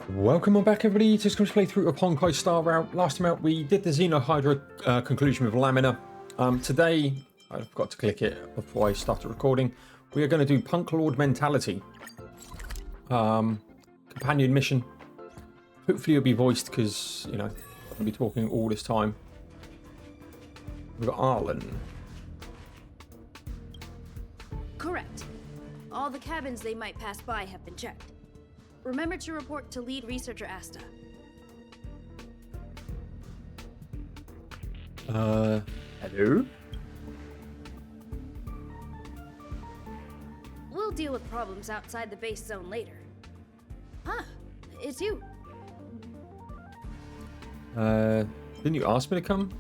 Welcome on back, everybody, to Scrim's playthrough of Honkai Star Route. Last time out, we did the Xenohydra conclusion with Lamina. Today, I forgot to click it before I started recording. We are going to do Punklorde Mentality. Companion mission. Hopefully it'll be voiced because, you know, I'll be talking all this time. We've got Arlen. Correct. All the cabins they might pass by have been checked. Remember to report to lead researcher Asta. Hello? We'll deal with problems outside the base zone later. Huh, it's you. Didn't you ask me to come?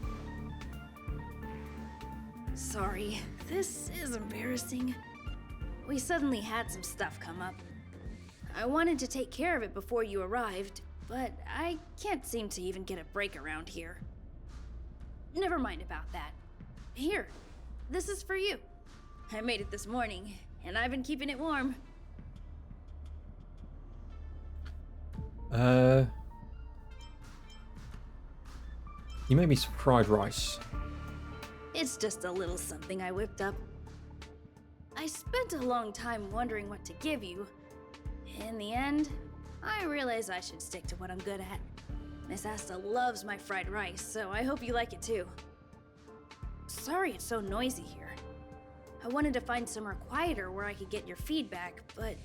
Sorry, this is embarrassing. We suddenly had some stuff come up. I wanted to take care of it before you arrived, but I can't seem to even get a break around here. Never mind about that. Here, this is for you. I made it this morning, and I've been keeping it warm. You made me some fried rice. It's just a little something I whipped up. I spent a long time wondering what to give you. In the end, I realized I should stick to what I'm good at. Miss Asta loves my fried rice, so I hope you like it too. Sorry it's so noisy here. I wanted to find somewhere quieter where I could get your feedback, but...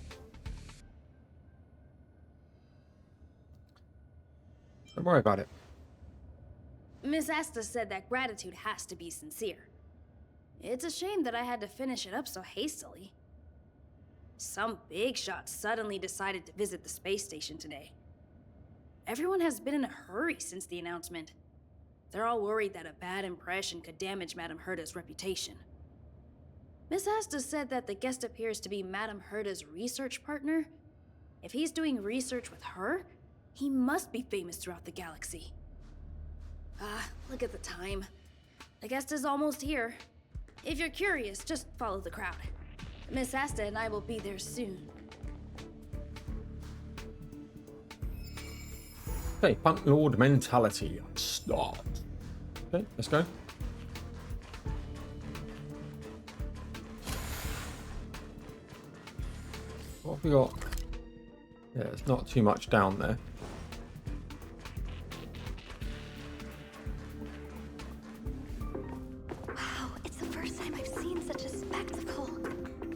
Don't worry about it. Miss Asta said that gratitude has to be sincere. It's a shame that I had to finish it up so hastily. Some big shot suddenly decided to visit the space station today. Everyone has been in a hurry since the announcement. They're all worried that a bad impression could damage Madame Herta's reputation. Miss Asta said that the guest appears to be Madame Herta's research partner. If he's doing research with her, he must be famous throughout the galaxy. Look at the time. The guest is almost here. If you're curious, just follow the crowd. Miss Asta and I will be there soon. Okay, Punklorde Mentality. Start. Okay, let's go. What have we got? Yeah, there's not too much down there. Wow, it's the first time I've seen such a spectacle.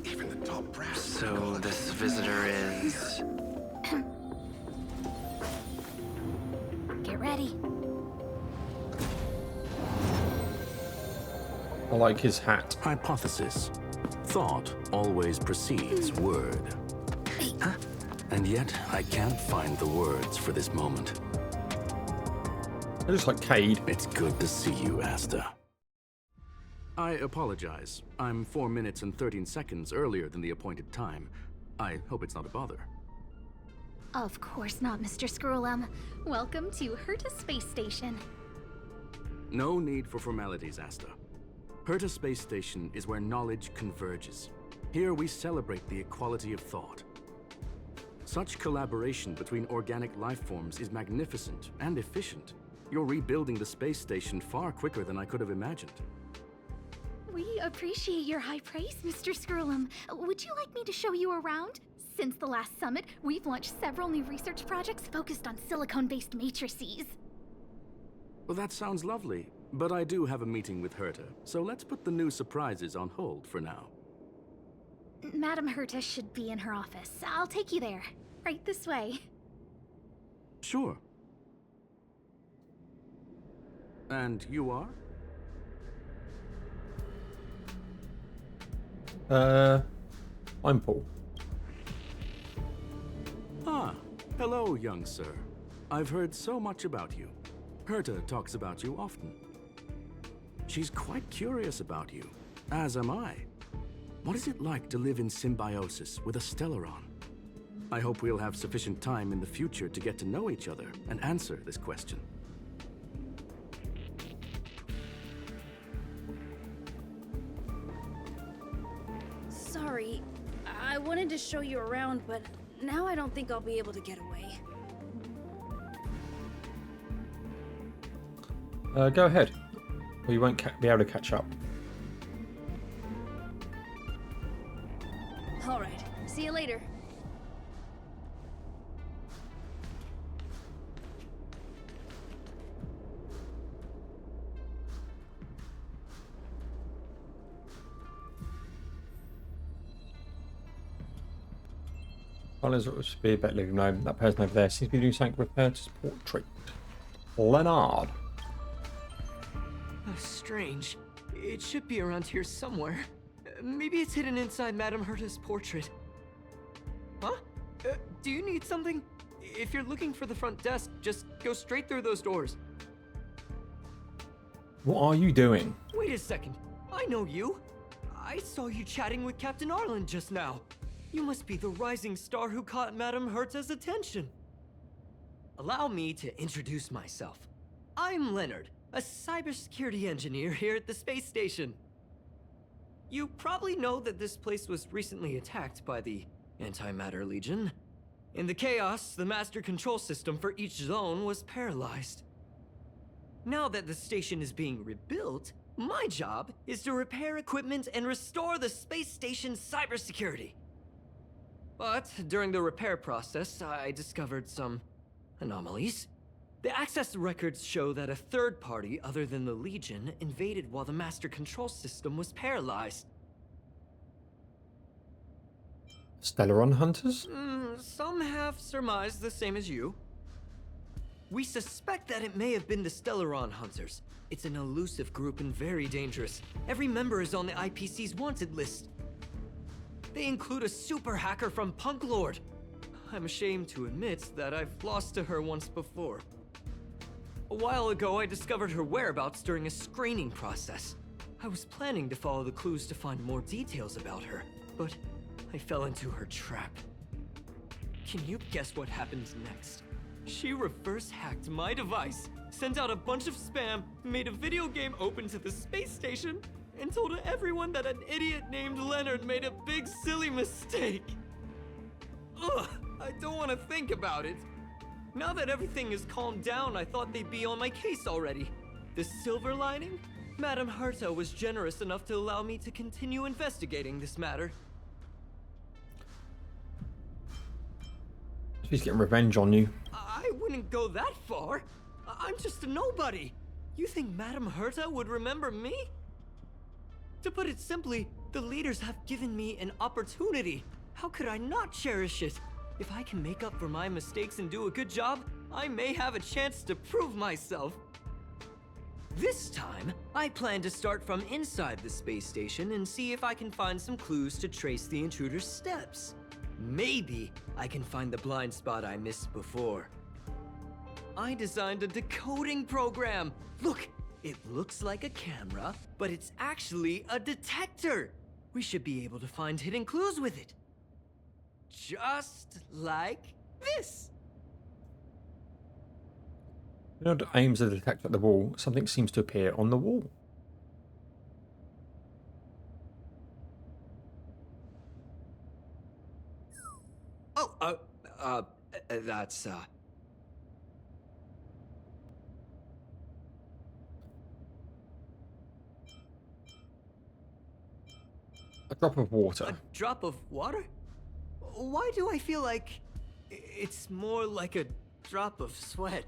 Even the top brass. So this visitor is... Get ready. I like his hat. Hypothesis. Thought always precedes word. And yet, I can't find the words for this moment. It looks like Cade. It's good to see you, Asta. I apologize. I'm 4 minutes and 13 seconds earlier than the appointed time. I hope it's not a bother. Of course not, Mr. Scrollum. Welcome to Herta Space Station. No need for formalities, Asta. Herta Space Station is where knowledge converges. Here we celebrate the equality of thought. Such collaboration between organic life forms is magnificent and efficient. You're rebuilding the space station far quicker than I could have imagined. We appreciate your high praise, Mr. Scrollum. Would you like me to show you around? Since the last summit, we've launched several new research projects focused on silicone-based matrices. Well, that sounds lovely, but I do have a meeting with Herta, so let's put the new surprises on hold for now. Madame Herta should be in her office. I'll take you there. Right this way. Sure. And you are? I'm Paul. Ah, hello, young sir. I've heard so much about you. Herta talks about you often. She's quite curious about you, as am I. What is it like to live in symbiosis with a Stellaron? I hope we'll have sufficient time in the future to get to know each other and answer this question. Sorry, I wanted to show you around, but now I don't think I'll be able to get away. Go ahead. Or you won't be able to catch up. Alright, see you later. Well, it should be a bit leave him alone. That person over there seems to be doing something with Herta's portrait. Leonard. Strange. It should be around here somewhere. Maybe it's hidden inside Madame Herta's portrait. Huh? Do you need something? If you're looking for the front desk, just go straight through those doors. What are you doing? Wait a second. I know you. I saw you chatting with Captain Arlen just now. You must be the rising star who caught Madame Herta's attention. Allow me to introduce myself. I'm Leonard, a cybersecurity engineer here at the space station. You probably know that this place was recently attacked by the Antimatter Legion. In the chaos, the master control system for each zone was paralyzed. Now that the station is being rebuilt, my job is to repair equipment and restore the space station's cybersecurity. But during the repair process, I discovered some anomalies. The access records show that a third party other than the Legion invaded while the master control system was paralyzed. Stellaron hunters? Some have surmised the same as you. We suspect that it may have been the Stellaron hunters. It's an elusive group and very dangerous. Every member is on the IPC's wanted list. They include a super hacker from Punklorde. I'm ashamed to admit that I've lost to her once before. A while ago, I discovered her whereabouts during a screening process. I was planning to follow the clues to find more details about her, but I fell into her trap. Can you guess what happens next? She reverse hacked my device, sent out a bunch of spam, made a video game open to the space station, and told everyone that an idiot named Leonard made a big silly mistake. Ugh, I don't want to think about it. Now that everything is calmed down, I thought they'd be on my case already. The silver lining? Madame Herta was generous enough to allow me to continue investigating this matter. She's getting revenge on you. I wouldn't go that far. I'm just a nobody. You think Madame Herta would remember me? To put it simply, the leaders have given me an opportunity. How could I not cherish it? If I can make up for my mistakes and do a good job, I may have a chance to prove myself. This time, I plan to start from inside the space station and see if I can find some clues to trace the intruder's steps. Maybe I can find the blind spot I missed before. I designed a decoding program. Look, it looks like a camera, but it's actually a detector. We should be able to find hidden clues with it. Just like this. Leonard aims the detector at the wall. Something seems to appear on the wall. That's A drop of water. a drop of water? Why do I feel like it's more like a drop of sweat?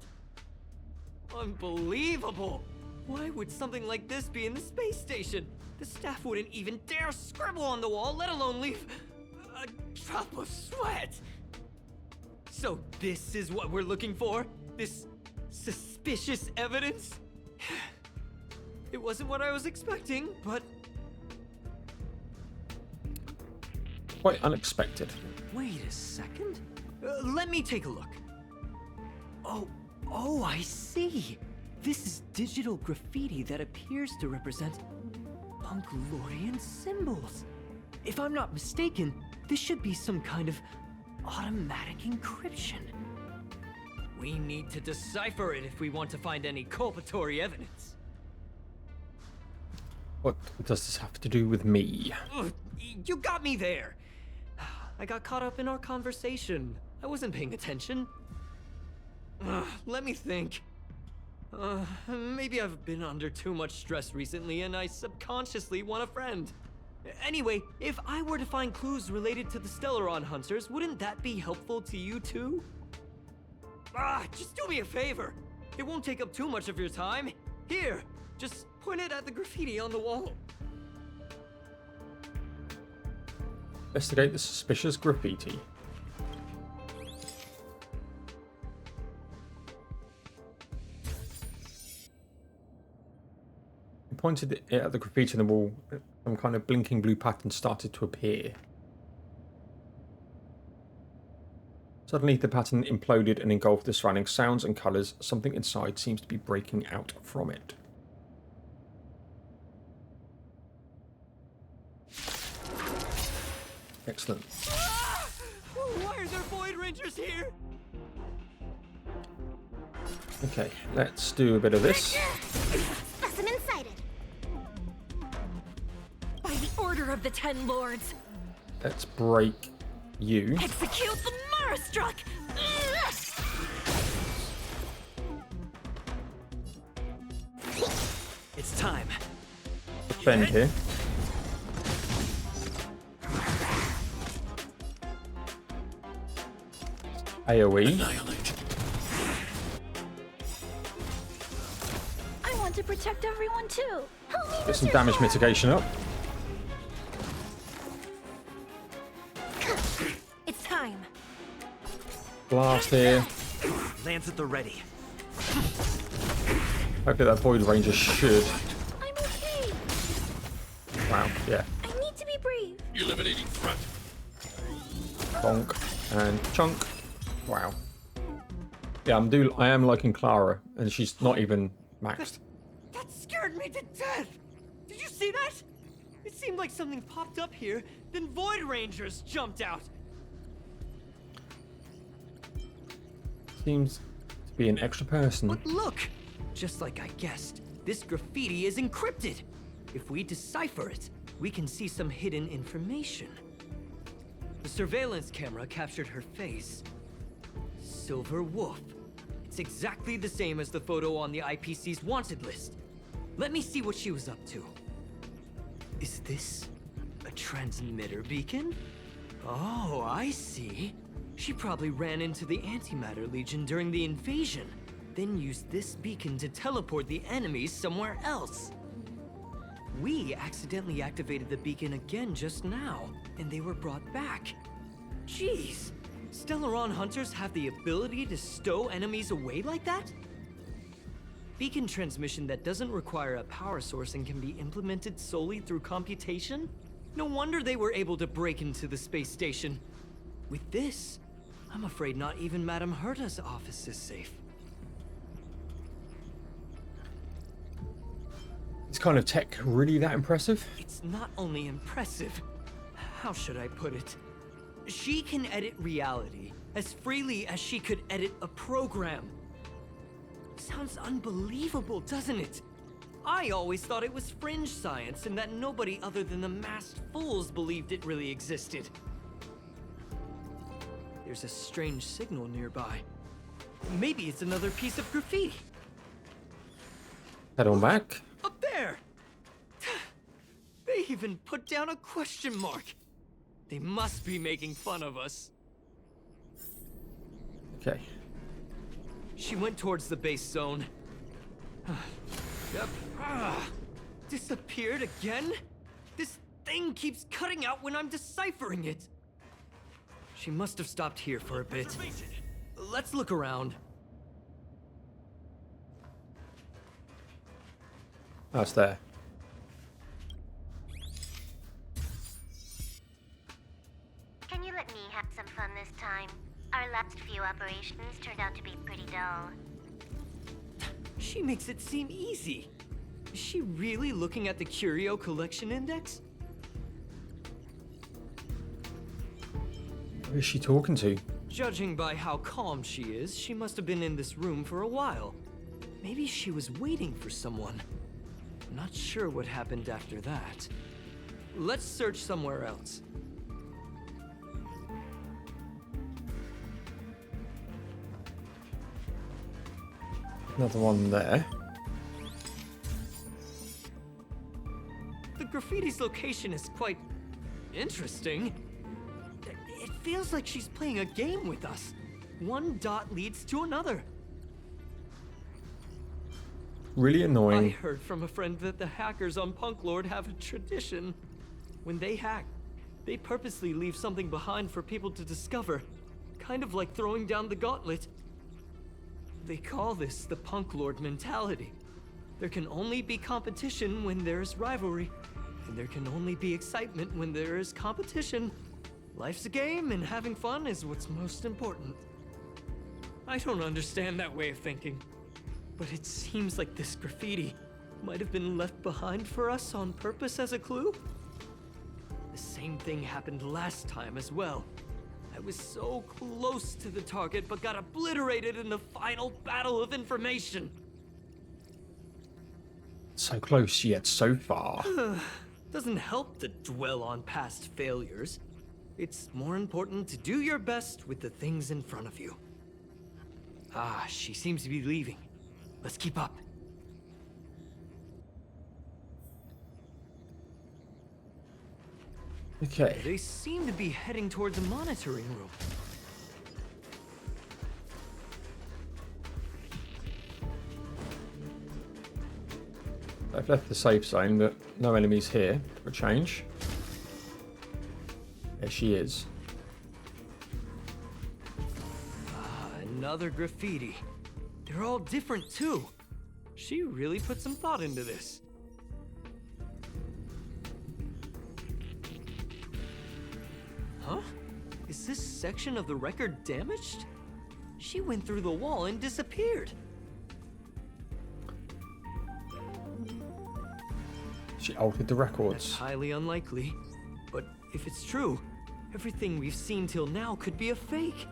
Unbelievable! Why would something like this be in the space station? The staff wouldn't even dare scribble on the wall, let alone leave a drop of sweat! So this is what we're looking for? This suspicious evidence? It wasn't what I was expecting, but... Quite unexpected. Wait a second. Let me take a look. Oh, I see. This is digital graffiti that appears to represent Punklordian symbols. If I'm not mistaken, this should be some kind of automatic encryption. We need to decipher it if we want to find any culpatory evidence. What does this have to do with me? Ugh, you got me there. I got caught up in our conversation. I wasn't paying attention. Let me think. Maybe I've been under too much stress recently and I subconsciously want a friend. Anyway, if I were to find clues related to the Stellaron hunters, wouldn't that be helpful to you too? Just do me a favor. It won't take up too much of your time. Here, just point it at the graffiti on the wall. Investigate the suspicious graffiti. He pointed it at the graffiti on the wall. Some kind of blinking blue pattern started to appear. Suddenly, the pattern imploded and engulfed the surrounding sounds and colours. Something inside seems to be breaking out from it. Excellent. Why are there Void Rangers here? Okay, let's do a bit of this. Specimen sighted. By the order of the 10 lords, Let's break you. execute the Marastruck! It's time. Bend here. AoE. I want to protect everyone too. Help me, Get some Mr. damage Squirrel. mitigation up. It's time. Blast here. Lance at the ready. Hopefully that Void Ranger should. I'm okay. Wow, yeah. I need to be brave. Eliminating front. Bonk and chunk. Wow. Yeah, I am liking Clara, and she's not even maxed. That scared me to death! Did you see that? It seemed like something popped up here, then Void Rangers jumped out. Seems to be an extra person. But look! Just like I guessed, this graffiti is encrypted. If we decipher it, we can see some hidden information. The surveillance camera captured her face. Silver Wolf. It's exactly the same as the photo on the IPC's wanted list. Let me see what she was up to. Is this a transmitter beacon? Oh, I see. She probably ran into the Antimatter Legion during the invasion, then used this beacon to teleport the enemies somewhere else. We accidentally activated the beacon again just now, and they were brought back. Jeez, Stellaron hunters have the ability to stow enemies away like that? Beacon transmission that doesn't require a power source and can be implemented solely through computation? No wonder they were able to break into the space station. With this, I'm afraid not even Madame Herta's office is safe. Is kind of tech really that impressive? It's not only impressive, how should I put it? She can edit reality as freely as she could edit a program. Sounds unbelievable, doesn't it? I always thought it was fringe science and that nobody other than the masked fools believed it really existed. There's a strange signal nearby. Maybe it's another piece of graffiti. Head on back. Up there! They even put down a question mark. They must be making fun of us. Okay. She went towards the base zone. Yep. Disappeared again? This thing keeps cutting out when I'm deciphering it. She must have stopped here for a bit. Let's look around. That's there. Can you let me have some fun this time? Our last few operations turned out to be pretty dull. She makes it seem easy. Is she really looking at the Curio collection index? Who is she talking to? Judging by how calm she is, she must have been in this room for a while. Maybe she was waiting for someone. I'm not sure what happened after that. Let's search somewhere else. Another one there. The graffiti's location is quite interesting. It feels like she's playing a game with us. One dot leads to another. Really I annoying. heard from a friend that the hackers on Punklorde have a tradition. When they hack, they purposely leave something behind for people to discover. Kind of like throwing down the gauntlet. They call this the Punklorde mentality. There can only be competition when there's rivalry. And there can only be excitement when there is competition. Life's a game, and having fun is what's most important. I don't understand that way of thinking. But it seems like this graffiti might have been left behind for us on purpose as a clue. The same thing happened last time as well. I was so close to the target, but got obliterated in the final battle of information. So close yet so far. Doesn't help to dwell on past failures. It's more important to do your best with the things in front of you. Ah, she seems to be leaving. Let's keep up. Okay. They seem to be heading toward the monitoring room. I've left the safe zone, but no enemies here for a change. There she is. Another graffiti. They're all different too. She really put some thought into this. Huh? Is this section of the record damaged? She went through the wall and disappeared. She altered the That's records. highly unlikely. But if it's true, everything we've seen till now could be a fake.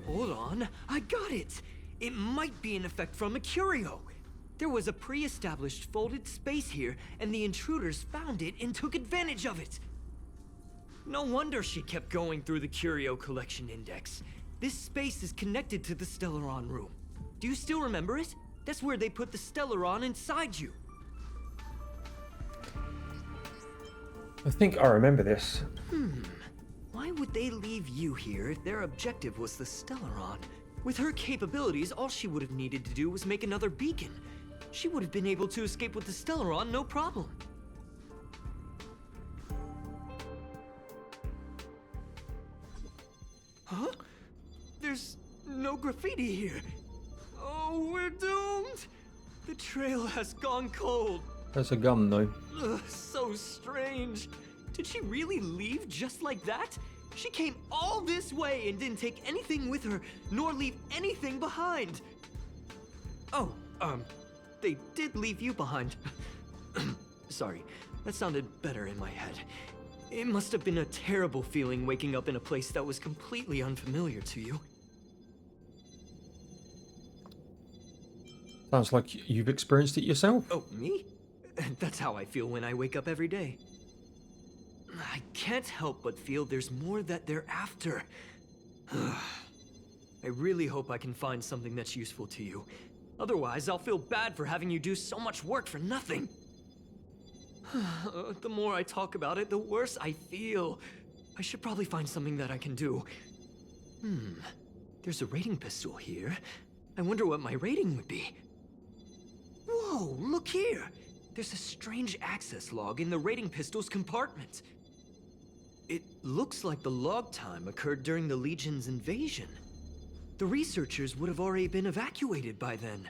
Hold on, I got it! It might be an effect from a curio. There was a pre-established folded space here, and the intruders found it and took advantage of it. No wonder she kept going through the curio collection index. This space is connected to the Stellaron room. Do you still remember it? That's where they put the Stellaron inside you. I think I remember this. Why would they leave you here if their objective was the Stellaron? With her capabilities, all she would have needed to do was make another beacon. She would have been able to escape with the Stellaron, no problem. Huh? There's no graffiti here. Oh, we're doomed! The trail has gone cold. There's a gun though. Ugh, so strange. Did she really leave just like that? She came all this way and didn't take anything with her, nor leave anything behind. Oh, they did leave you behind. Sorry, that sounded better in my head. It must have been a terrible feeling waking up in a place that was completely unfamiliar to you. Sounds like you've experienced it yourself. Oh, me? That's how I feel when I wake up every day. I can't help but feel there's more that they're after. I really hope I can find something that's useful to you. Otherwise, I'll feel bad for having you do so much work for nothing. The more I talk about it, the worse I feel. I should probably find something that I can do. There's a rating pistol here. I wonder what my rating would be. Whoa, look here! There's a strange access log in the rating pistol's compartment. It looks like the log time occurred during the Legion's invasion. The researchers would have already been evacuated by then.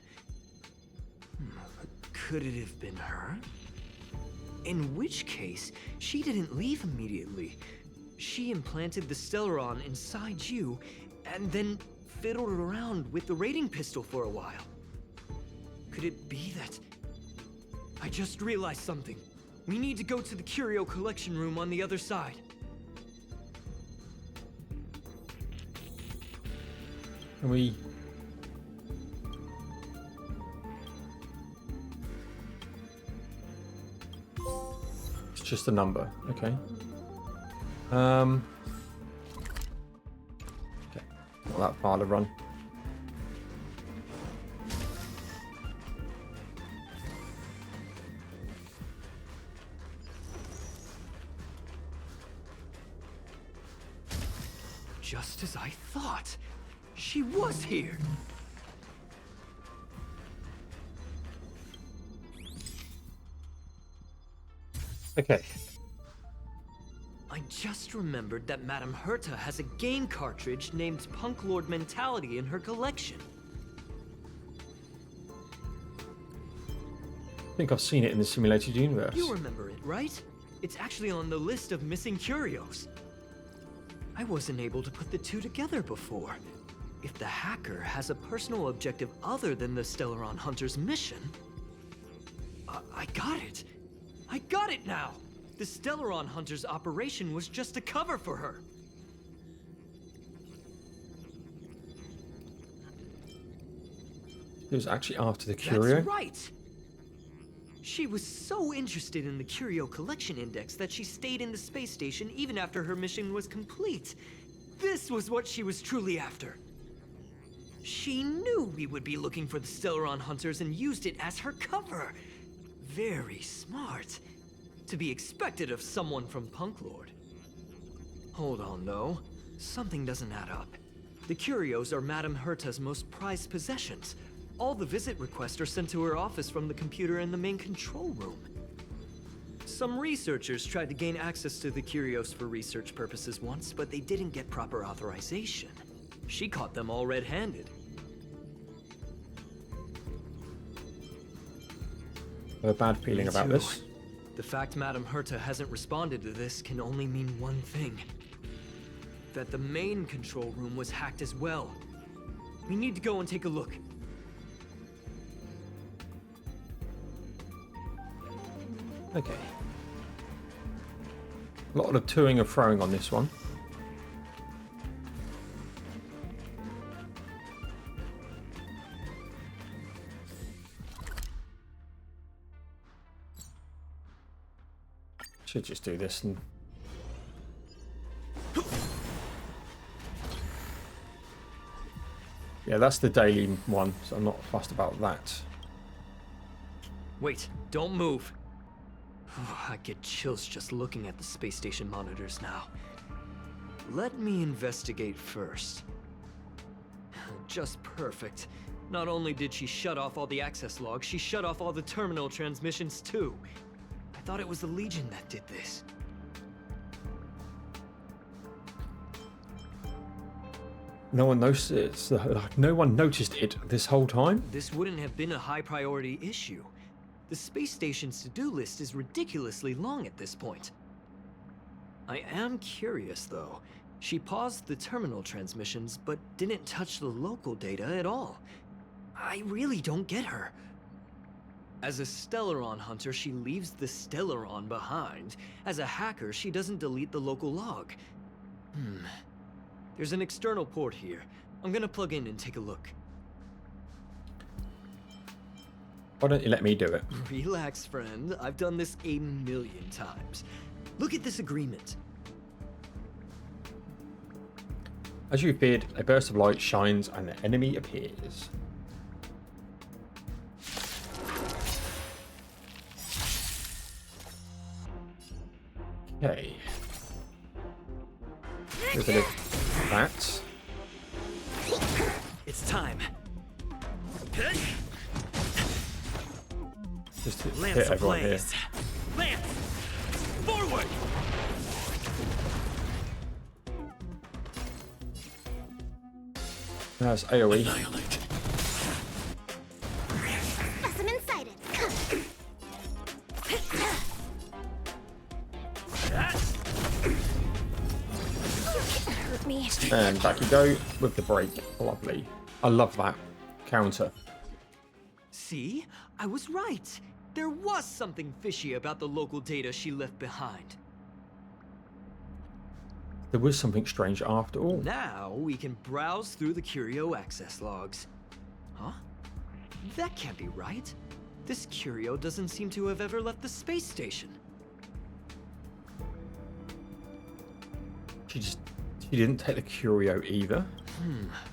Could it have been her? In which case, she didn't leave immediately. She implanted the Stellaron inside you, and then fiddled around with the rating pistol for a while. Could it be that... I just realized something. We need to go to the Curio collection room on the other side. Can we... It's just a number, okay. Okay, not that far to run. Just as I thought. She was here. Okay. I just remembered that Madame Herta has a game cartridge named Punklorde Mentality in her collection. I think I've seen it in the simulated universe. You remember it, right? It's actually on the list of missing curios. I wasn't able to put the two together before. If the hacker has a personal objective other than the Stellaron Hunter's mission... I got it! I got it now! The Stellaron Hunter's operation was just a cover for her. It was actually after the Curio. That's right! She was so interested in the Curio Collection Index that she stayed in the space station even after her mission was complete. This was what she was truly after. She knew we would be looking for the Stellaron Hunters and used it as her cover. Very smart. To be expected of someone from Punklorde. Hold on, though. Something doesn't add up. The Curios are Madame Herta's most prized possessions. All the visit requests are sent to her office from the computer in the main control room. Some researchers tried to gain access to the Curios for research purposes once, but they didn't get proper authorization. She caught them all red-handed. I have a bad feeling about this. The fact Madame Herta hasn't responded to this can only mean one thing. That the main control room was hacked as well. We need to go and take a look. Okay. A lot of toing and throwing on this one. Should just do this and... Yeah, that's the daily one, so I'm not fussed about that. Wait, don't move. I get chills just looking at the space station monitors now. Let me investigate first. Just perfect. Not only did she shut off all the access logs, she shut off all the terminal transmissions too. I thought it was the Legion that did this. No one noticed. No one noticed it this whole time. This wouldn't have been a high priority issue. The space station's to-do list is ridiculously long at this point. I am curious, though. She paused the terminal transmissions, but didn't touch the local data at all. I really don't get her. As a Stellaron hunter, she leaves the Stellaron behind. As a hacker, she doesn't delete the local log. There's an external port here. I'm gonna plug in and take a look. Why don't you let me do it? Relax, friend. I've done this 1,000,000 times. Look at this agreement. As you feared, a burst of light shines and the enemy appears. Okay. Do a bit of that. It's time. Just to Lance hit everyone here. ablaze. Lance! Forward! That's AoE. Annihilate. Specimen sighted. Hurt me. And back you go with the break. Lovely. I love that counter. See? I was right. There was something fishy about the local data she left behind. There was something strange after all. Now we can browse through the Curio access logs. Huh? That can't be right. This Curio doesn't seem to have ever left the space station. She didn't take the Curio either.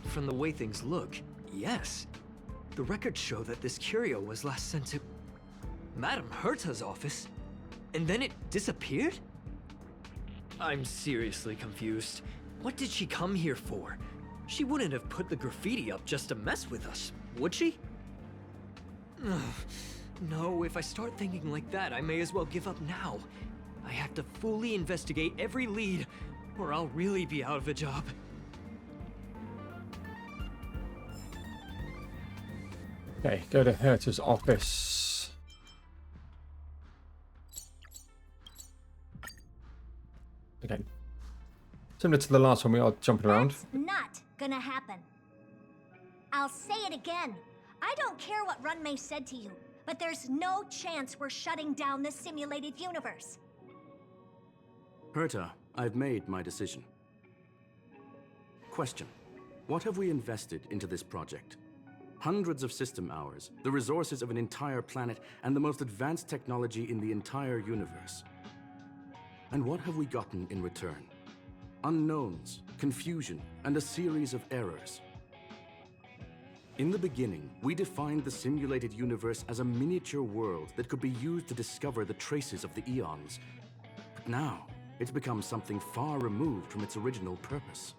From the way things look, yes. The records show that this Curio was last sent to Madame Herta's office, and then it disappeared? I'm seriously confused. What did she come here for? She wouldn't have put the graffiti up just to mess with us, would she? Ugh. No, if I start thinking like that, I may as well give up now. I have to fully investigate every lead, or I'll really be out of a job. Okay, go to Herta's office. Okay. Similar to the last one, we are jumping around. That's not gonna happen. I'll say it again. I don't care what Runmei said to you, but there's no chance we're shutting down the simulated universe. Herta, I've made my decision. Question. What have we invested into this project? Hundreds of system hours, the resources of an entire planet, and the most advanced technology in the entire universe. And what have we gotten in return? Unknowns, confusion, and a series of errors. In the beginning, we defined the simulated universe as a miniature world that could be used to discover the traces of the eons. But now, it's become something far removed from its original purpose.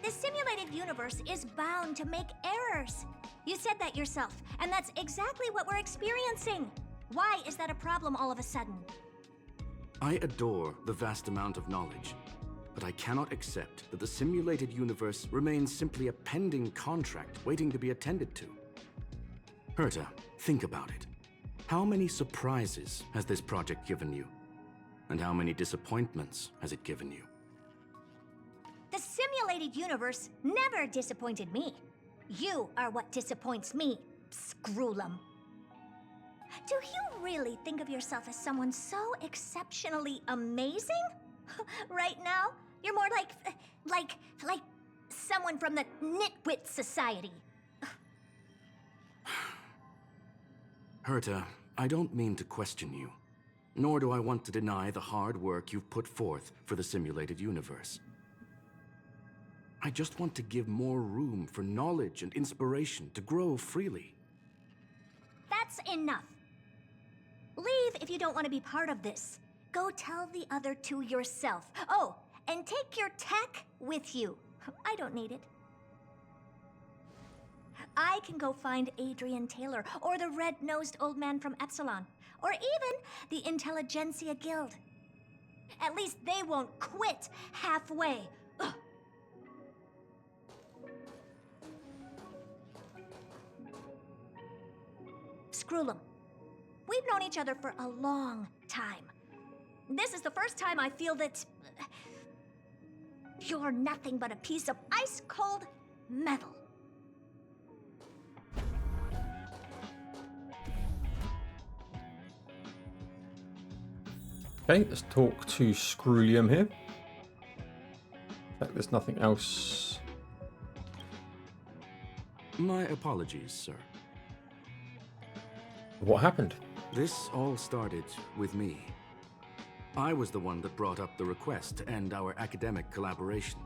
The simulated universe is bound to make errors. You said that yourself, and that's exactly what we're experiencing. Why is that a problem all of a sudden? I adore the vast amount of knowledge, but I cannot accept that the simulated universe remains simply a pending contract waiting to be attended to. Herta, think about it. How many surprises has this project given you? And how many disappointments has it given you? The simulated universe never disappointed me. You are what disappoints me, Scroolum. Do you really think of yourself as someone so exceptionally amazing? Right now, you're more like someone from the Nitwit Society. Herta, I don't mean to question you, nor do I want to deny the hard work you've put forth for the simulated universe. I just want to give more room for knowledge and inspiration to grow freely. That's enough. Leave if you don't want to be part of this. Go tell the other two yourself. Oh, and take your tech with you. I don't need it. I can go find Adrian Taylor, or the red-nosed old man from Epsilon, or even the Intelligentsia Guild. At least they won't quit halfway. Ugh. Scroolum, we've known each other for a long time. This is the first time I feel that you're nothing but a piece of ice-cold metal. Okay, let's talk to Scroolium here. There's nothing else. My apologies, sir. What happened? This all started with me. I was the one that brought up the request to end our academic collaboration.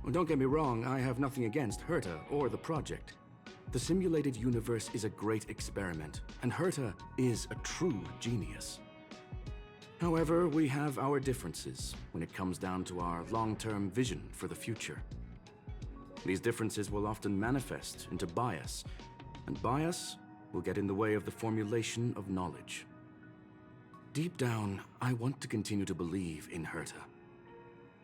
Well, don't get me wrong, I have nothing against Herta or the project. The simulated universe is a great experiment, and Herta is a true genius. However, we have our differences when it comes down to our long-term vision for the future. These differences will often manifest into bias, and bias will get in the way of the formulation of knowledge. Deep down, I want to continue to believe in Herta.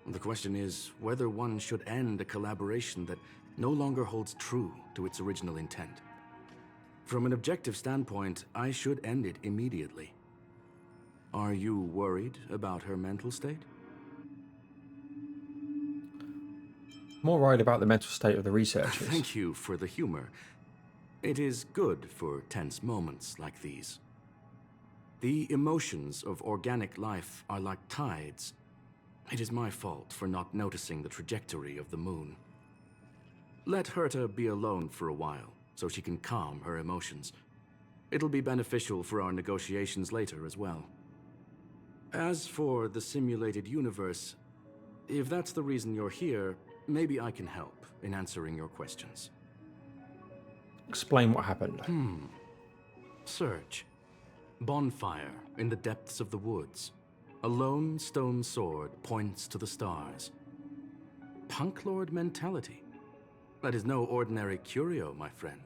The question is whether one should end a collaboration that no longer holds true to its original intent. From an objective standpoint, I should end it immediately. Are you worried about her mental state? More worried about the mental state of the researchers. Thank you for the humor. It is good for tense moments like these. The emotions of organic life are like tides. It is my fault for not noticing the trajectory of the moon. Let Herta be alone for a while, so she can calm her emotions. It'll be beneficial for our negotiations later as well. As for the simulated universe, if that's the reason you're here, maybe I can help in answering your questions. Explain what happened. Search. Bonfire in the depths of the woods. A lone stone sword points to the stars. Punklorde mentality. That is no ordinary curio, my friend.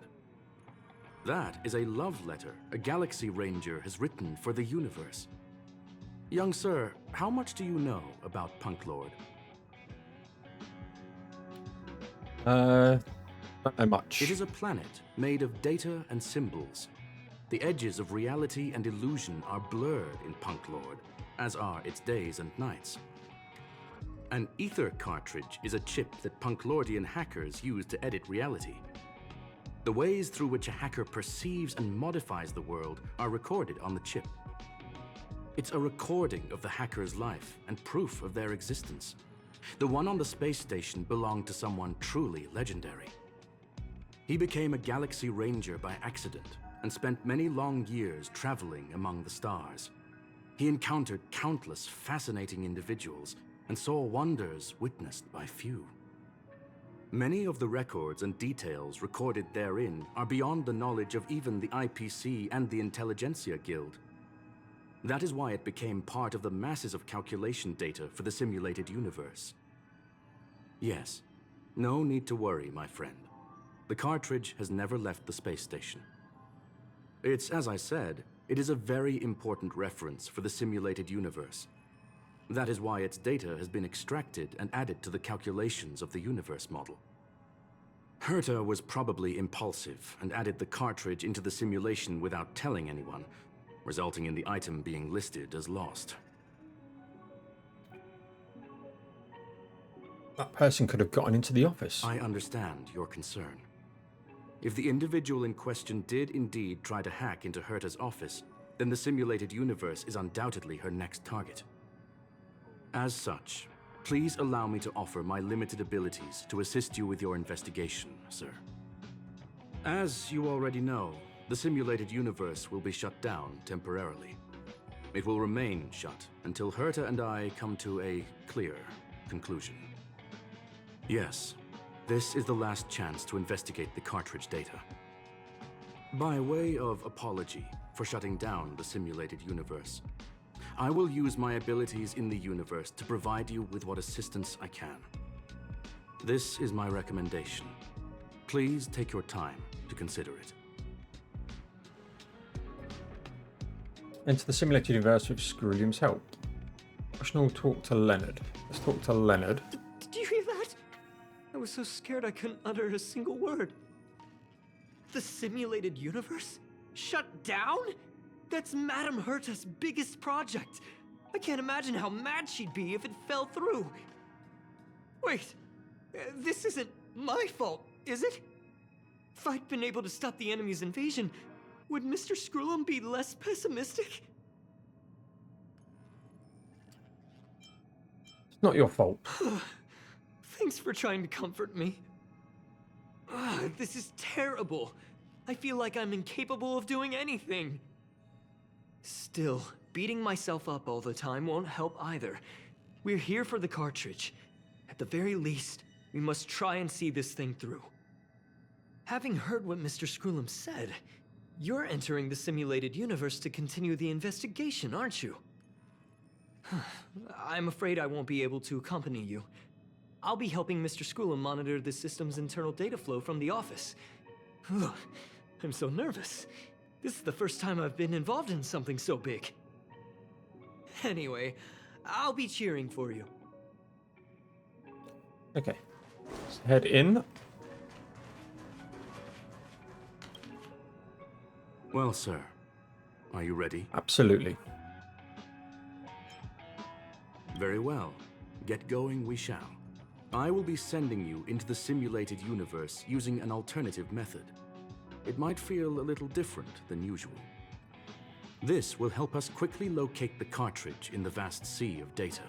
That is a love letter a Galaxy Ranger has written for the universe. Young sir, how much do you know about Punklorde? Not much. It is a planet made of data and symbols. The edges of reality and illusion are blurred in Punklorde, as are its days and nights. An ether cartridge is a chip that Punklordian hackers use to edit reality. The ways through which a hacker perceives and modifies the world are recorded on the chip. It's a recording of the hacker's life and proof of their existence. The one on the space station belonged to someone truly legendary. He became a Galaxy Ranger by accident and spent many long years traveling among the stars. He encountered countless fascinating individuals and saw wonders witnessed by few. Many of the records and details recorded therein are beyond the knowledge of even the IPC and the Intelligentsia Guild. That is why it became part of the masses of calculation data for the simulated universe. Yes, no need to worry, my friend. The cartridge has never left the space station. It's, as I said, it is a very important reference for the simulated universe. That is why its data has been extracted and added to the calculations of the universe model. Herta was probably impulsive and added the cartridge into the simulation without telling anyone, resulting in the item being listed as lost. That person could have gotten into the office. I understand your concern. If the individual in question did indeed try to hack into Herta's office, then the simulated universe is undoubtedly her next target. As such, please allow me to offer my limited abilities to assist you with your investigation, sir. As you already know, the simulated universe will be shut down temporarily. It will remain shut until Herta and I come to a clear conclusion. Yes, this is the last chance to investigate the cartridge data. By way of apology for shutting down the simulated universe, I will use my abilities in the universe to provide you with what assistance I can. This is my recommendation. Please take your time to consider it. Enter the simulated universe with Screwlium's help. Rational talk to Leonard. Let's talk to Leonard. Did you hear that? I was so scared I couldn't utter a single word. The simulated universe? Shut down? That's Madame Herta's biggest project. I can't imagine how mad she'd be if it fell through. Wait, this isn't my fault, is it? If I'd been able to stop the enemy's invasion, would Mr. Screwlum be less pessimistic? It's not your fault. Thanks for trying to comfort me. This is terrible. I feel like I'm incapable of doing anything. Still, beating myself up all the time won't help either. We're here for the cartridge. At the very least, we must try and see this thing through. Having heard what Mr. Screwlum said, you're entering the simulated universe to continue the investigation, aren't you? I'm afraid I won't be able to accompany you. I'll be helping Mr. Screwlum monitor the system's internal data flow from the office. I'm so nervous. This is the first time I've been involved in something so big. Anyway, I'll be cheering for you. Okay. Let's head in. Well, sir, are you ready? Absolutely. Very well. Get going we shall. I will be sending you into the simulated universe using an alternative method. It might feel a little different than usual. This will help us quickly locate the cartridge in the vast sea of data.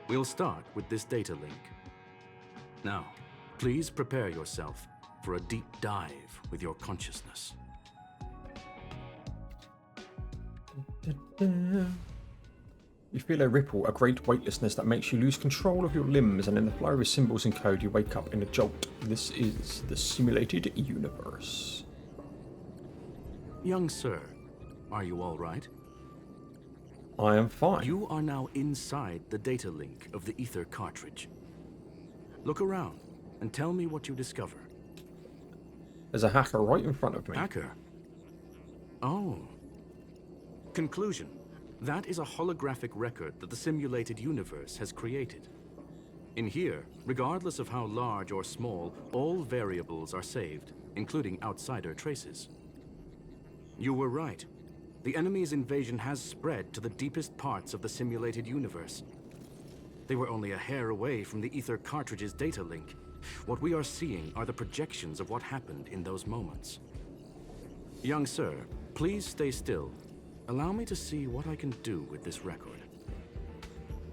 We'll start with this data link. Now, please prepare yourself for a deep dive with your consciousness. You feel a ripple, a great weightlessness that makes you lose control of your limbs, and in the flow of symbols and code, you wake up in a jolt. This is the simulated universe. Young sir, are you all right? I am fine. You are now inside the data link of the ether cartridge. Look around and tell me what you discover. There's a hacker right in front of me. Hacker? Oh. Conclusion. That is a holographic record that the simulated universe has created. In here, regardless of how large or small, all variables are saved, including outsider traces. You were right. The enemy's invasion has spread to the deepest parts of the simulated universe. They were only a hair away from the Ether cartridge's data link. What we are seeing are the projections of what happened in those moments. Young sir, please stay still. Allow me to see what I can do with this record.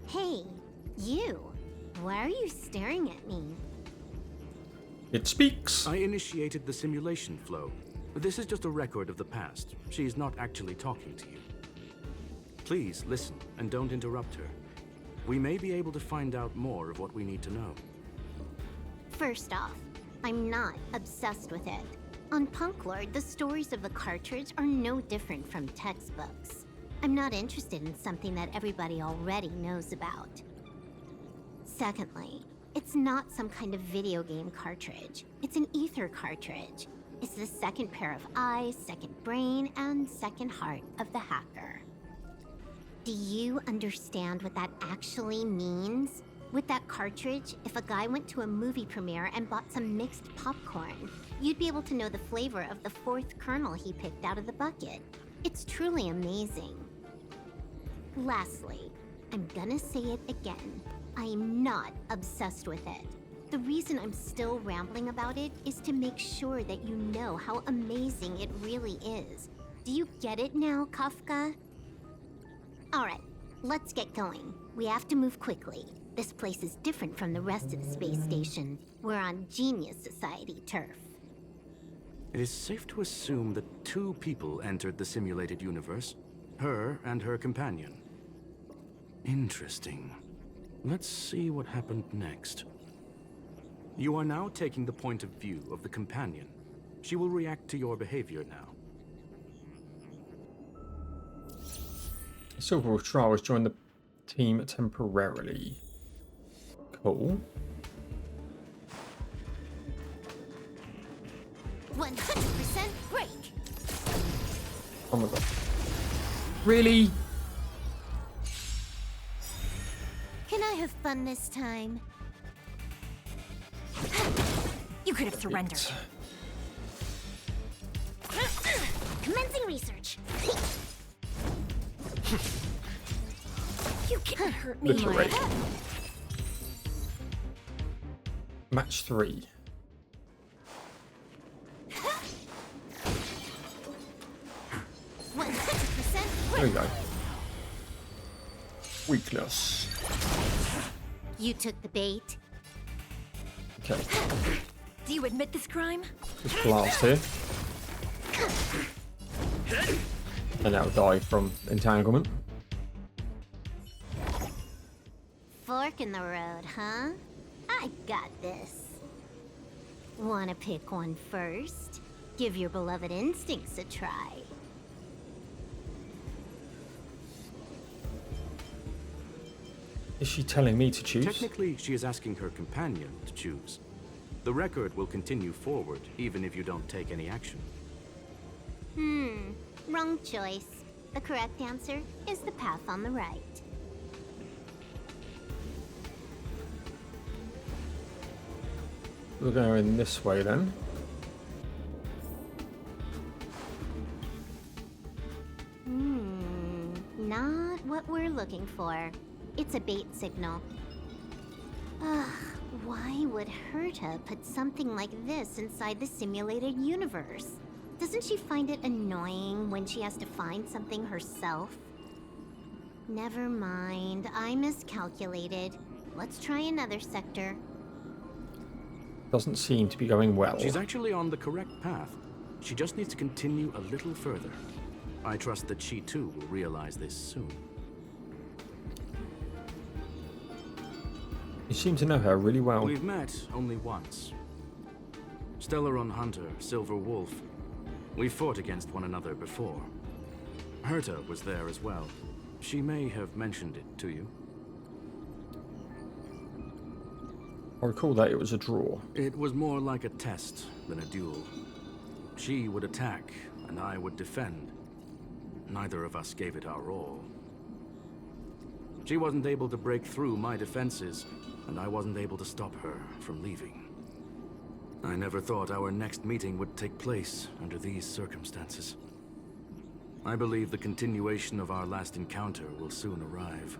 Hey, you. Why are you staring at me? It speaks. I initiated the simulation flow. This is just a record of the past. She's not actually talking to you. Please listen and don't interrupt her. We may be able to find out more of what we need to know. First off, I'm not obsessed with it. On Punklorde, the stories of the cartridge are no different from textbooks. I'm not interested in something that everybody already knows about. Secondly, it's not some kind of video game cartridge. It's an ether cartridge. It's the second pair of eyes, second brain, and second heart of the hacker. Do you understand what that actually means? With that cartridge, if a guy went to a movie premiere and bought some mixed popcorn, you'd be able to know the flavor of the fourth kernel he picked out of the bucket. It's truly amazing. Lastly, I'm gonna say it again. I am not obsessed with it. The reason I'm still rambling about it is to make sure that you know how amazing it really is. Do you get it now, Kafka? Alright, let's get going. We have to move quickly. This place is different from the rest of the space station. We're on Genius Society turf. It is safe to assume that 2 people entered the simulated universe. Her and her companion. Interesting. Let's see what happened next. You are now taking the point of view of the companion. She will react to your behavior now. Silver Trial has joined the team temporarily. Cool. 100% break! Oh my god. Really? Can I have fun this time? You could have surrendered. Commencing research. You can't hurt me. Literally. Match 3. There we go. Weakness. You took the bait. Okay. Do you admit this crime? Just blast here. And that'll die from entanglement. Fork in the road, huh? I got this. Wanna pick one first? Give your beloved instincts a try. Is she telling me to choose? Technically, she is asking her companion to choose. The record will continue forward, even if you don't take any action. Wrong choice. The correct answer is the path on the right. We're going this way then. Not what we're looking for. It's a bait signal. Ugh, why would Herta put something like this inside the simulated universe? Doesn't she find it annoying when she has to find something herself? Never mind, I miscalculated. Let's try another sector. Doesn't seem to be going well. She's actually on the correct path. She just needs to continue a little further. I trust that she too will realize this soon. You seem to know her really well. We've met only once. Stellaron Hunter, Silver Wolf. We fought against one another before. Herta was there as well. She may have mentioned it to you. I recall that it was a draw. It was more like a test than a duel. She would attack, and I would defend. Neither of us gave it our all. She wasn't able to break through my defenses, and I wasn't able to stop her from leaving. I never thought our next meeting would take place under these circumstances. I believe the continuation of our last encounter will soon arrive.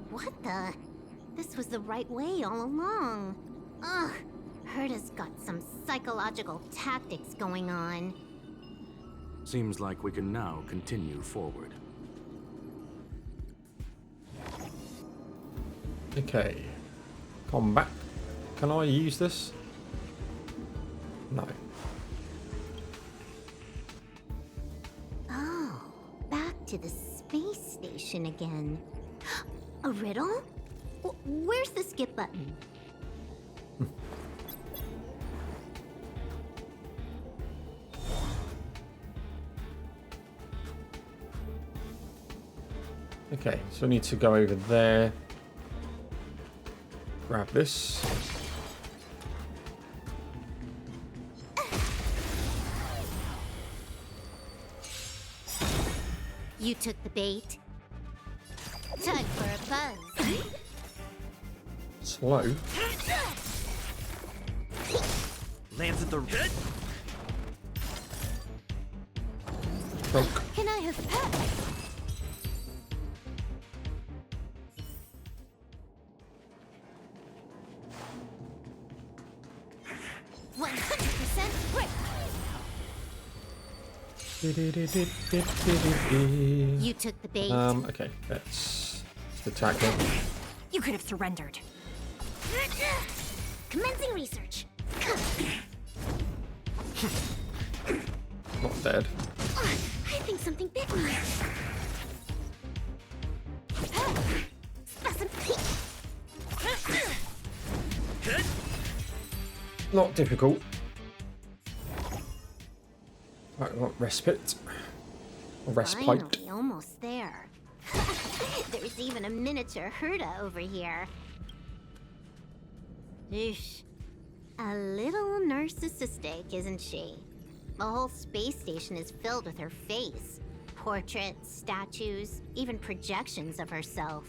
What the? This was the right way all along. Ugh, Herta's got some psychological tactics going on. Seems like we can now continue forward. Okay. Combat. Can I use this? No. Oh, back to the space station again. A riddle? Where's the skip button? Okay, so I need to go over there. Grab this. You took the bait. Time for a buzz. Slow. Lands at the... Broke. Can I have pet? 100% quick. You took the bait. Okay, let's attack him. You could have surrendered. Commencing research. Not dead. I think something bit me. Not difficult. Right, I want respite. Or respite. Finally, almost there. There's even a miniature Herta over here. Eesh. A little narcissistic, isn't she? The whole space station is filled with her face. Portraits, statues, even projections of herself.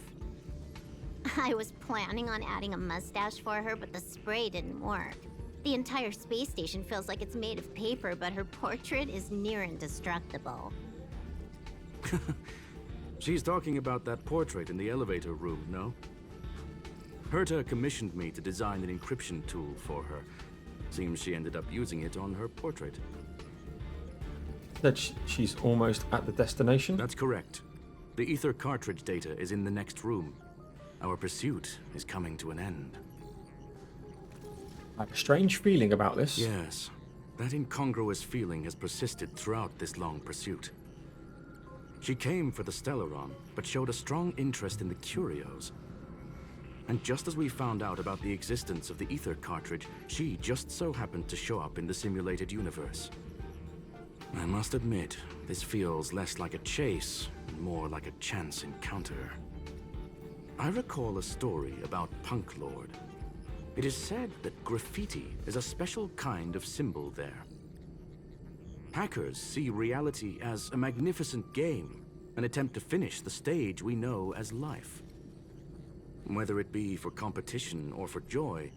I was planning on adding a mustache for her, but the spray didn't work. The entire space station feels like it's made of paper, but her portrait is near indestructible. She's talking about that portrait in the elevator room, no? Herta commissioned me to design an encryption tool for her. Seems she ended up using it on her portrait. That she's almost at the destination. That's correct. The ether cartridge data is in the next room. Our pursuit is coming to an end. I have a strange feeling about this. Yes, that incongruous feeling has persisted throughout this long pursuit. She came for the Stellaron, but showed a strong interest in the Curios. And just as we found out about the existence of the ether cartridge, she just so happened to show up in the simulated universe. I must admit, this feels less like a chase and more like a chance encounter. I recall a story about Punklorde. It is said that graffiti is a special kind of symbol there. Hackers see reality as a magnificent game, an attempt to finish the stage we know as life. Whether it be for competition or for joy,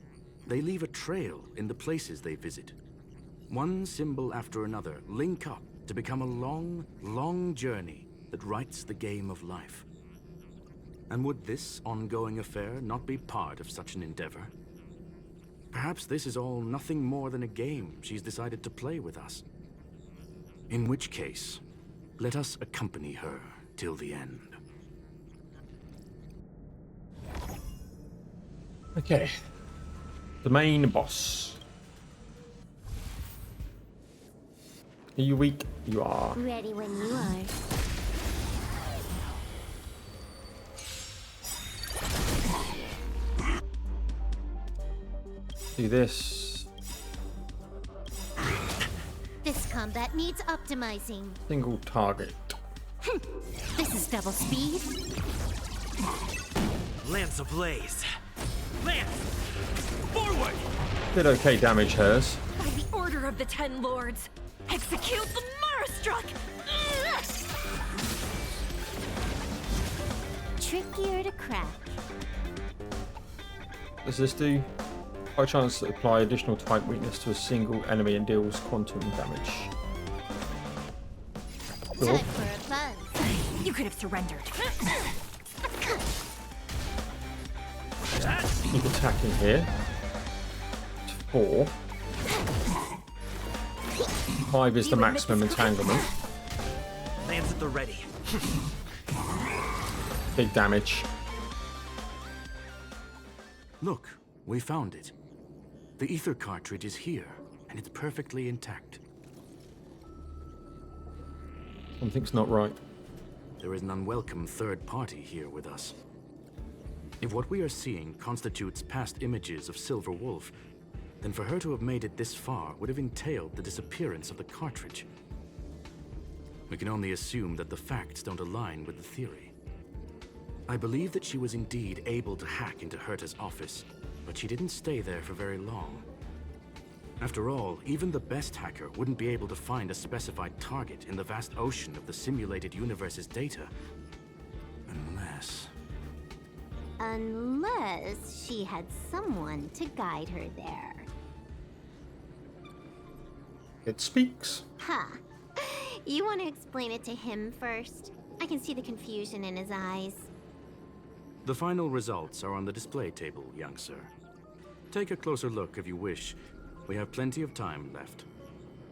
they leave a trail in the places they visit. One symbol after another link up to become a long, long journey that writes the game of life. And would this ongoing affair not be part of such an endeavor? Perhaps this is all nothing more than a game she's decided to play with us. In which case, let us accompany her till the end. Okay. The main boss. Are you weak? You are. Ready when you are. Do this. This combat needs optimizing. Single target. This is double speed. Lance ablaze. Lance! Forward! Did okay damage hers. By the order of the Ten Lords, execute the Marastruck! Trickier to crack. Does this do? High chance to apply additional type weakness to a single enemy and deals quantum damage. Cool. Time for a buzz. You could have surrendered. Keep attacking here. 4. 5 is the maximum entanglement. Lance at the ready. Big damage. Look, we found it. The ether cartridge is here, and it's perfectly intact. Something's not right. There is an unwelcome third party here with us. If what we are seeing constitutes past images of Silver Wolf, then for her to have made it this far would have entailed the disappearance of the cartridge. We can only assume that the facts don't align with the theory. I believe that she was indeed able to hack into Herta's office, but she didn't stay there for very long. After all, even the best hacker wouldn't be able to find a specified target in the vast ocean of the simulated universe's data. Unless she had someone to guide her there. It speaks. Ha! You want to explain it to him first? I can see the confusion in his eyes. The final results are on the display table, young sir. Take a closer look if you wish. We have plenty of time left.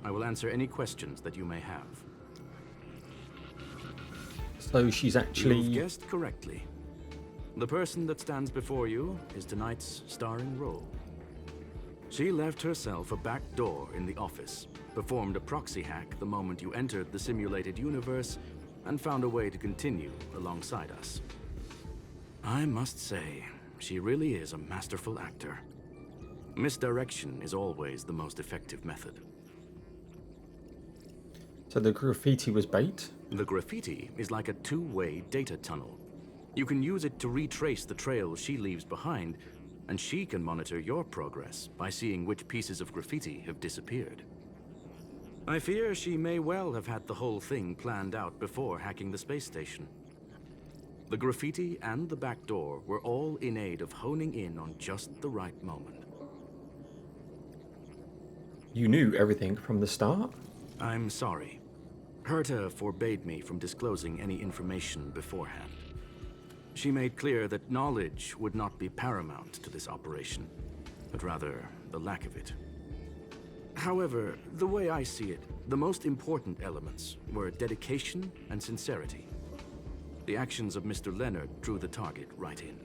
I will answer any questions that you may have. So she's actually... You've guessed correctly. The person that stands before you is tonight's starring role. She left herself a back door in the office, performed a proxy hack the moment you entered the simulated universe, and found a way to continue alongside us. I must say, she really is a masterful actor. Misdirection is always the most effective method. So the graffiti was bait? The graffiti is like a two-way data tunnel. You can use it to retrace the trail she leaves behind, and she can monitor your progress by seeing which pieces of graffiti have disappeared. I fear she may well have had the whole thing planned out before hacking the space station. The graffiti and the back door were all in aid of honing in on just the right moment. You knew everything from the start? I'm sorry. Herta forbade me from disclosing any information beforehand. She made clear that knowledge would not be paramount to this operation, but rather the lack of it. However, the way I see it, the most important elements were dedication and sincerity. The actions of Mr. Leonard drew the target right in.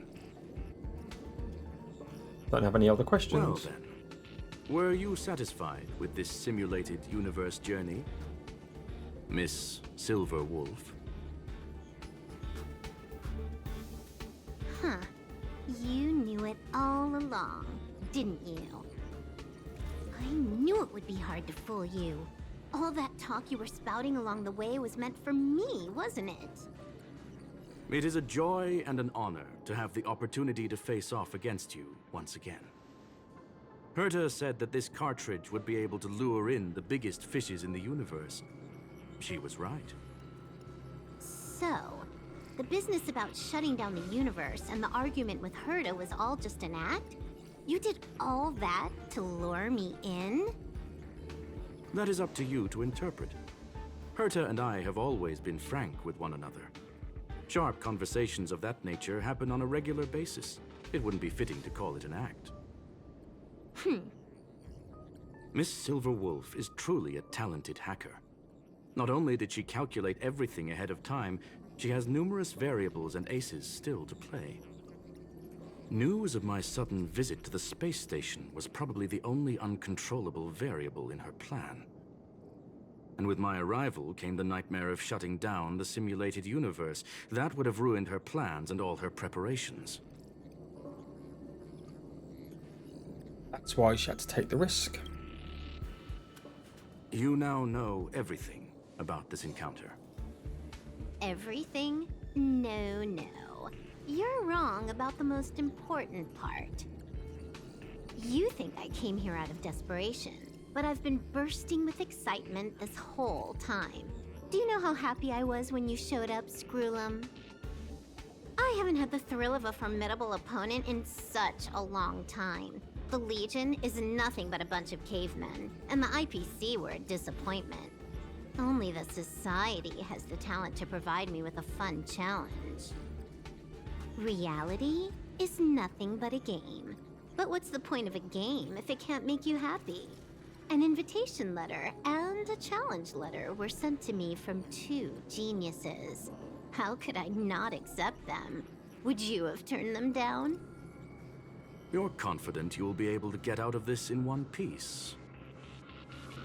Don't have any other questions? Well then, were you satisfied with this simulated universe journey, Miss Silver Wolf? Huh. You knew it all along, didn't you? I knew it would be hard to fool you. All that talk you were spouting along the way was meant for me, wasn't it? It is a joy and an honor to have the opportunity to face off against you once again. Herta said that this cartridge would be able to lure in the biggest fishes in the universe. She was right. So, the business about shutting down the universe and the argument with Herta was all just an act? You did all that to lure me in? That is up to you to interpret. Herta and I have always been frank with one another. Sharp conversations of that nature happen on a regular basis. It wouldn't be fitting to call it an act. Miss Silver Wolf is truly a talented hacker. Not only did she calculate everything ahead of time, she has numerous variables and aces still to play. News of my sudden visit to the space station was probably the only uncontrollable variable in her plan. And with my arrival came the nightmare of shutting down the simulated universe. That would have ruined her plans and all her preparations. That's why she had to take the risk. You now know everything about this encounter. Everything? No, no. You're wrong about the most important part. You think I came here out of desperation, but I've been bursting with excitement this whole time. Do you know how happy I was when you showed up, Scroolum? I haven't had the thrill of a formidable opponent in such a long time. The Legion is nothing but a bunch of cavemen, and the IPC were a disappointment. Only the Society has the talent to provide me with a fun challenge. Reality is nothing but a game. But what's the point of a game if it can't make you happy? An invitation letter and a challenge letter were sent to me from two geniuses. How could I not accept them? Would you have turned them down? You're confident you'll be able to get out of this in one piece.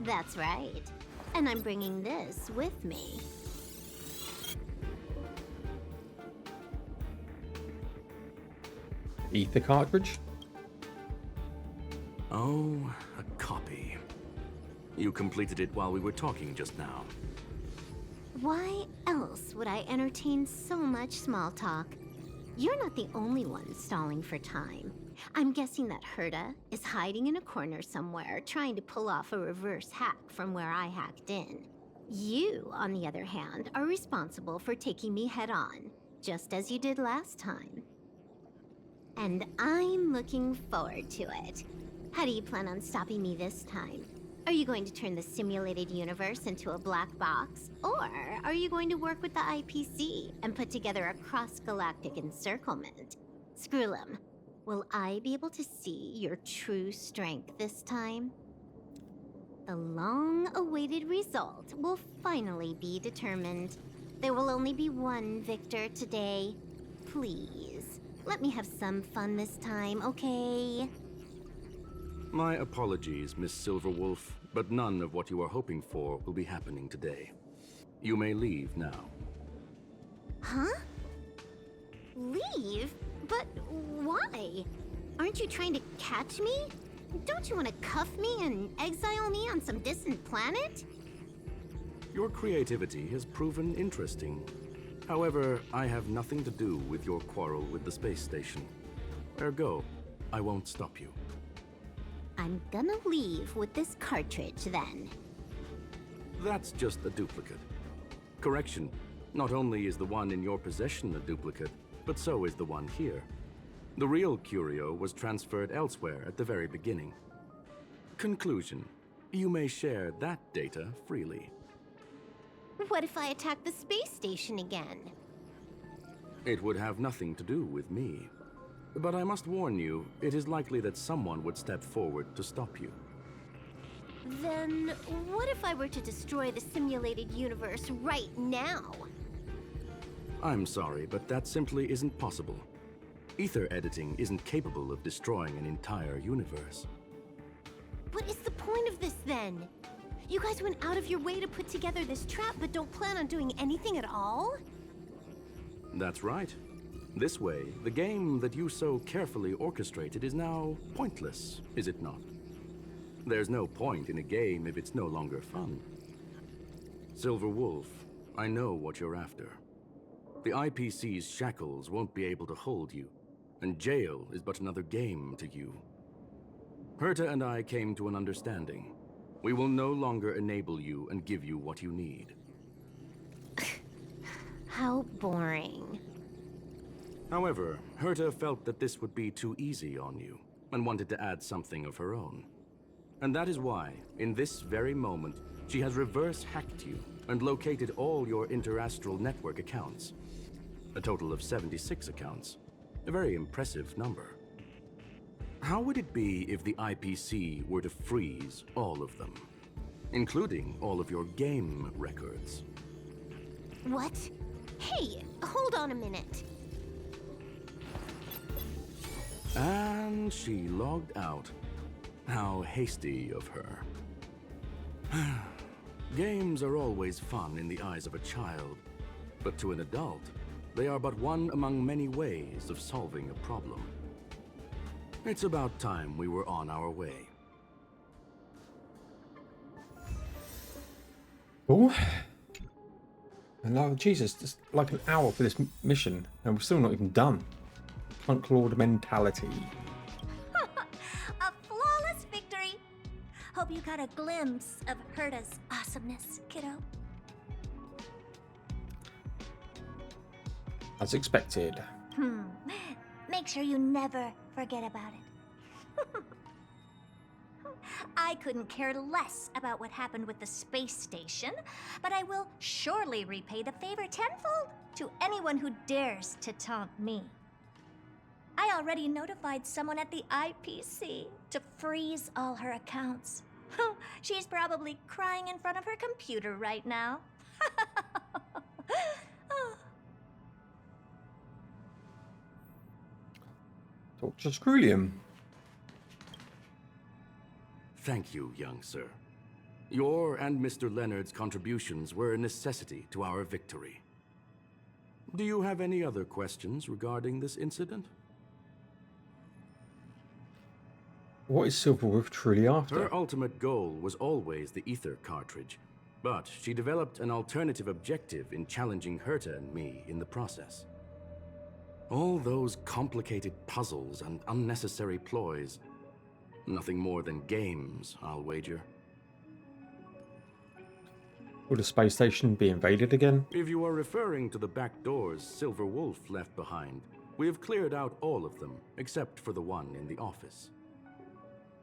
That's right. And I'm bringing this with me. Ether cartridge? Oh, a copy. You completed it while we were talking just now. Why else would I entertain so much small talk? You're not the only one stalling for time. I'm guessing that Herta is hiding in a corner somewhere, trying to pull off a reverse hack from where I hacked in. You, on the other hand, are responsible for taking me head-on, just as you did last time. And I'm looking forward to it. How do you plan on stopping me this time? Are you going to turn the simulated universe into a black box? Or are you going to work with the IPC and put together a cross-galactic encirclement? Scroolum, will I be able to see your true strength this time? The long-awaited result will finally be determined. There will only be one victor today. Please, let me have some fun this time, okay? My apologies, Miss Silverwolf, but none of what you are hoping for will be happening today. You may leave now. Huh? Leave? But why? Aren't you trying to catch me? Don't you want to cuff me and exile me on some distant planet? Your creativity has proven interesting. However, I have nothing to do with your quarrel with the space station. Ergo, I won't stop you. I'm gonna leave with this cartridge then. That's just a duplicate. Correction, not only is the one in your possession a duplicate, but so is the one here. The real Curio was transferred elsewhere at the very beginning. Conclusion, you may share that data freely. What if I attack the space station again? It would have nothing to do with me. But I must warn you, it is likely that someone would step forward to stop you. Then what if I were to destroy the simulated universe right now? I'm sorry, but that simply isn't possible. Ether editing isn't capable of destroying an entire universe. What is the point of this then? You guys went out of your way to put together this trap but don't plan on doing anything at all? That's right. This way, the game that you so carefully orchestrated is now pointless, is it not? There's no point in a game if it's no longer fun. Silver Wolf, I know what you're after. The IPC's shackles won't be able to hold you, and jail is but another game to you. Herta and I came to an understanding. We will no longer enable you and give you what you need. How boring. However, Herta felt that this would be too easy on you, and wanted to add something of her own. And that is why, in this very moment, she has reverse-hacked you and located all your interastral network accounts. A total of 76 accounts. A very impressive number. How would it be if the IPC were to freeze all of them, including all of your game records? What? Hey, hold on a minute. And she logged out. How hasty of her. Games are always fun in the eyes of a child, but to an adult, they are but one among many ways of solving a problem. It's about time we were on our way. Oh. And oh, Jesus, just like an hour for this mission, and we're still not even done. Punklorde mentality. A Hope you got a glimpse of Herta's awesomeness, kiddo. As expected. Make sure you never forget about it. I couldn't care less about what happened with the space station, but I will surely repay the favor tenfold to anyone who dares to taunt me. I already notified someone at the IPC to freeze all her accounts. She's probably crying in front of her computer right now. Talk to Scrulium. Thank you, young sir. Your and Mr. Leonard's contributions were a necessity to our victory. Do you have any other questions regarding this incident? What is Silverwolf truly after? Her ultimate goal was always the ether cartridge, but she developed an alternative objective in challenging Herta and me in the process. All those complicated puzzles and unnecessary ploys, nothing more than games, I'll wager. Will the space station be invaded again? If you are referring to the back doors Silver Wolf left behind, we have cleared out all of them, except for the one in the office.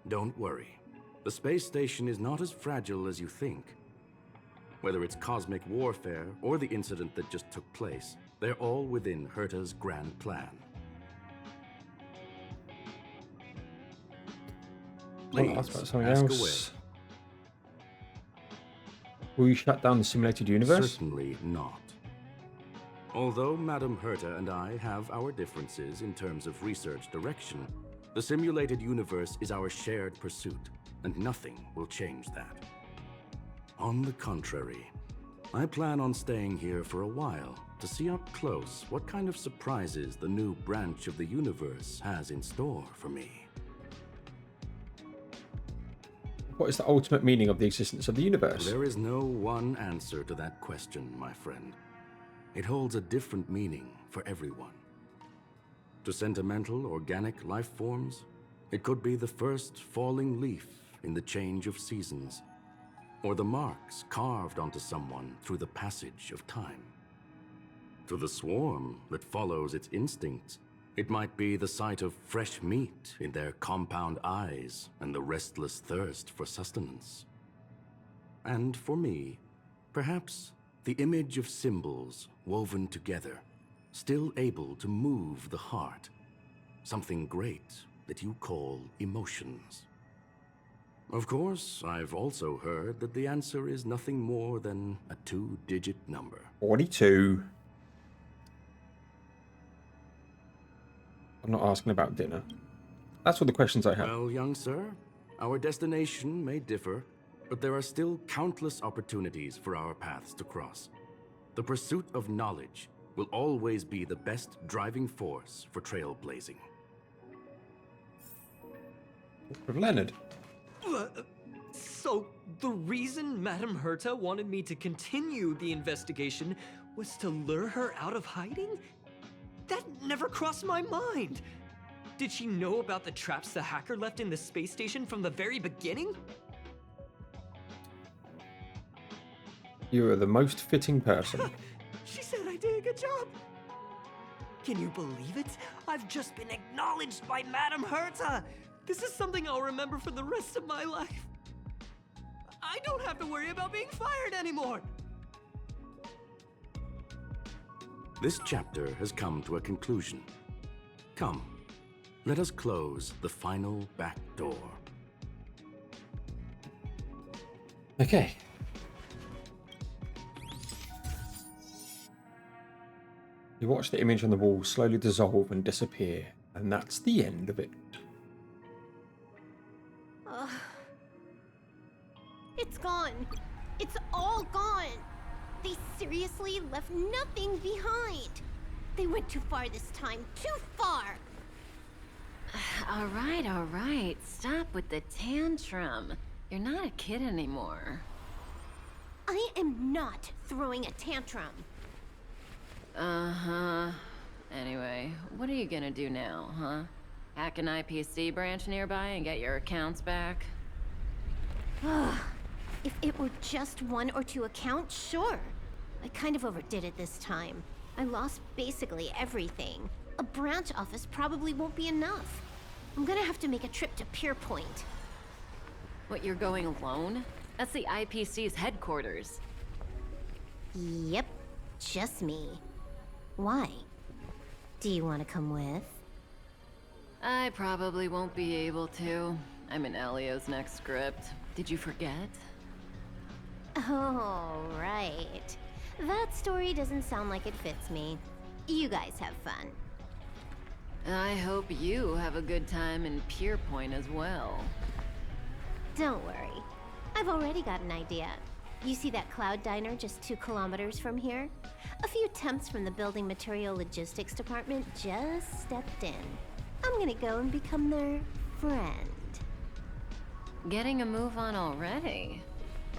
Don't worry. The space station is not as fragile as you think. Whether it's cosmic warfare or the incident that just took place, they're all within Herta's grand plan. I'll ask about something ask else. Will you shut down the simulated universe? Certainly not. Although Madame Herta and I have our differences in terms of research direction, the simulated universe is our shared pursuit, and nothing will change that. On the contrary, I plan on staying here for a while to see up close what kind of surprises the new branch of the universe has in store for me. What is the ultimate meaning of the existence of the universe? There is no one answer to that question, my friend. It holds a different meaning for everyone. To sentimental, organic life forms, it could be the first falling leaf in the change of seasons, or the marks carved onto someone through the passage of time. To the swarm that follows its instincts, it might be the sight of fresh meat in their compound eyes and the restless thirst for sustenance. And for me, perhaps the image of symbols woven together, still able to move the heart, something great that you call emotions. Of course, I've also heard that the answer is nothing more than a 2-digit number. 42. I'm not asking about dinner. That's all the questions I have. Well, young sir, our destination may differ, but there are still countless opportunities for our paths to cross. The pursuit of knowledge will always be the best driving force for trailblazing. With Leonard. So, the reason Madame Herta wanted me to continue the investigation was to lure her out of hiding? That never crossed my mind! Did she know about the traps the hacker left in the space station from the very beginning? You are the most fitting person. She said I did a good job! Can you believe it? I've just been acknowledged by Madame Herta! This is something I'll remember for the rest of my life. I don't have to worry about being fired anymore! This chapter has come to a conclusion. Come, let us close the final back door. Okay. You watch the image on the wall slowly dissolve and disappear, and that's the end of it. It's gone. It's all gone. They seriously left nothing behind. They went too far this time. Too far. All right. Stop with the tantrum. You're not a kid anymore. I am not throwing a tantrum. Uh-huh. Anyway, what are you gonna do now, huh? Hack an IPC branch nearby and get your accounts back? If it were just 1 or 2 accounts, sure. I kind of overdid it this time. I lost basically everything. A branch office probably won't be enough. I'm gonna have to make a trip to Pierpoint. What, you're going alone? That's the IPC's headquarters. Yep, just me. Why? Do you want to come with? I probably won't be able to. I'm in Elio's next script. Did you forget? Oh, right. That story doesn't sound like it fits me. You guys have fun. I hope you have a good time in Pierpoint as well. Don't worry. I've already got an idea. You see that cloud diner just 2 kilometers from here? A few temps from the building material logistics department just stepped in. I'm gonna go and become their friend. Getting a move on already?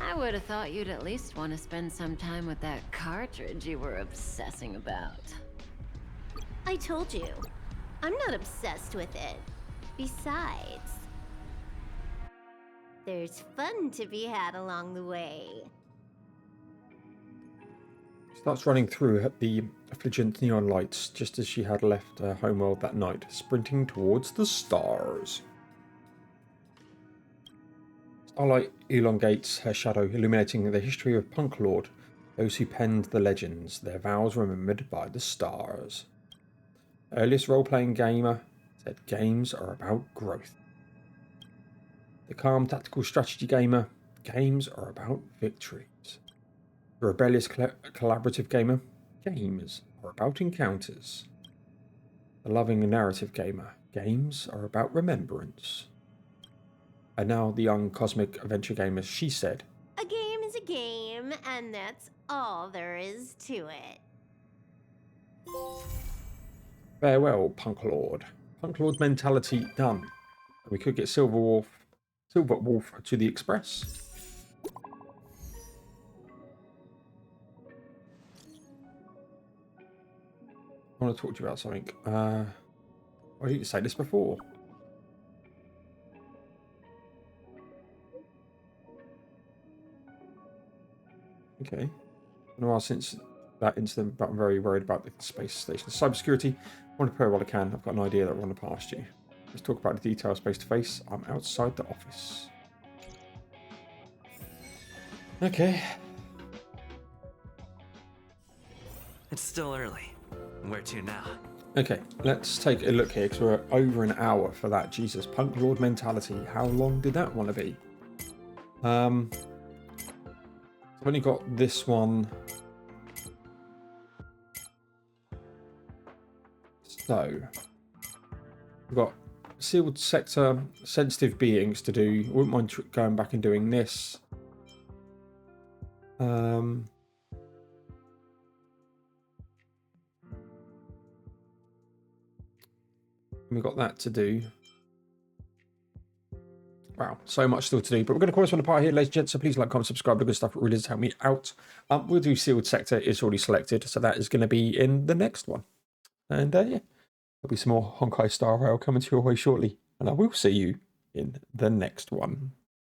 I would have thought you'd at least want to spend some time with that cartridge you were obsessing about. I told you, I'm not obsessed with it. Besides, there's fun to be had along the way. Starts running through the effulgent neon lights just as she had left her homeworld that night, sprinting towards the stars. Starlight elongates her shadow, illuminating the history of Punklorde, those who penned the legends, their vows remembered by the stars. Earliest role-playing gamer said games are about growth. The calm tactical strategy gamer, games are about victories. The rebellious collaborative gamer, games are about encounters. The loving narrative gamer, games are about remembrance. And now the young cosmic adventure gamer, she said, A game is a game, and that's all there is to it. farewell, Punklorde. Punklorde mentality done. We could get Silver Wolf to the Express. I want to talk to you about something. Why didn't you say this before? Okay. In a while since that incident, but I'm very worried about the space station. Cybersecurity. I want to play while I can. I've got an idea that I want to pass you. Let's talk about the details face to face. I'm outside the office. Okay. It's still early. Where to now? Okay, let's take a look here because we're over an hour for that. Jesus, Punklorde mentality. How long did that want to be? I've only got this one. So, we've got sealed sector, sensitive beings to do. I wouldn't mind going back and doing this. We've got that to do. Wow, so much still to do. But we're going to call this one apart here, ladies and gents. So please like, comment, subscribe. The good stuff. It really does help me out. We'll do sealed sector. It's already selected. So that is going to be in the next one. And yeah, there'll be some more Honkai Star Rail coming to your way shortly. And I will see you in the next one.